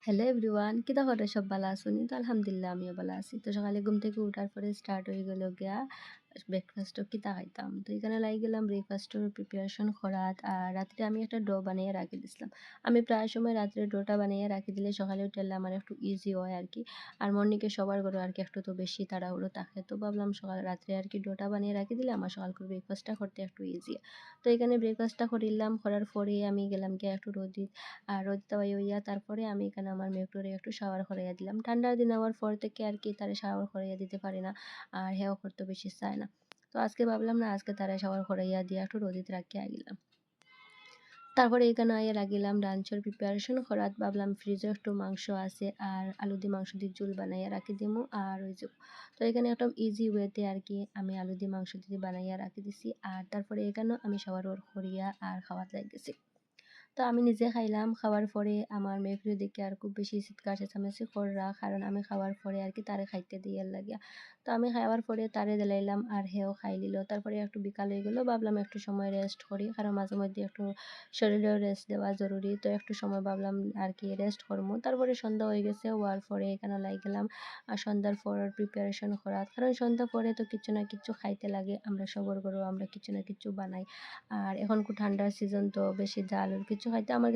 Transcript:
Hello everyone, কিতা করে সব ভালো আছুনি? তো আলহামদুলিল্লাহ আমিও ভালো আছি। তো সকালে ঘুম থেকে উঠার পরে স্টার্ট হয়ে গেল গিয়া ব্রেকফাস্টও কিতা খাইতাম। তো এখানে লাগি গেলাম ব্রেকফাস্টের প্রিপারেশন করাত। আর রাত্রে আমি একটা ডো বানিয়ে রাখি দিছিলাম। আমি প্রায় সময় রাত্রে ডোটা বানিয়ে রাখি দিলে সকালে উঠালে আমার একটু ইজি হয় আরকি। আর মর্নিংয়ে সবার ঘরে আরকি একটু তো বেশি তাড়াহুড়ো থাকে। তো ভাবলাম সকালে রাত্রে আরকি ডোটা বানিয়ে রাখি দিলে আমার সকাল করে ব্রেকফাস্টটা করতে একটু ইজি। তো এখানে ব্রেকফাস্টটা করিলাম, করার পরে আমি গেলাম গিয়া একটু রোদে আর রোদ দেওয়াই হইয়া তারপরে আমি এখানে আমার মেয়েটারে একটু শাওয়ার করাইয়া দিলাম। ঠান্ডার দিন হওয়ার পর থেকে আরকি তারে শাওয়ার করাইয়া দিতে পারি না। আর হেও করতে বেশি চায় না। তো আজকে ভাবলাম না আজকে তারে শাওয়ার করাইয়া দিয়া একটু রোদিত রাখিয়া গেলাম। তারপরে এখানে আইয়া লাগিলাম লাঞ্চের প্রিপারেশন করাত। ভাবলাম ফ্রিজে একটু মাংস আছে আর আলু দিয়ে মাংস দিয়ে ঝোল বানাইয়া রাখি দিমু আর ওই যে তো এখানে একটা ইজি ওয়েতে আরকি আমি আলু দিয়ে মাংস দিয়ে বানাইয়া রাখি দিছি। আর তারপরে এখানেও আমি শাওয়ার করিয়া আর খাওয়াত লাগতেছি। তো আমি নিজে খাইলাম। খাওয়ার পরে আমার মেয়েকে দেখে আর খুব বেশি চিৎকার চেঁচামেচি কররা। কারণ আমি খাওয়ার পরে আরকি তারে খাইতে দিয়ার লাগিয়া। তো আমি খাওয়ার পরে তারে দিলাইলাম আর হেও খাই লিল। তারপরে একটু বিকাল হয়ে গেল। ভাবলাম একটু সময় রেস্ট করি। কারণ মাঝে মধ্যে একটু শরীরেও রেস্ট দেওয়া জরুরি। তো একটু সময় ভাবলাম আরকি রেস্ট করমু। তারপরে সন্ধ্যা হয়ে গেছে। হওয়ার পরে এখানে লাইগা গেলাম সন্ধ্যার পর প্রিপারেশন করা। কারণ সন্ধ্যা পরে তো কিছু না কিছু খাইতে লাগে। আমরা সবার ঘরেও আমরা কিছু না কিছু বানাই। আর এখন ঠান্ডার সিজন তো বেশি জাল কিছু খাইতে আমার কাছে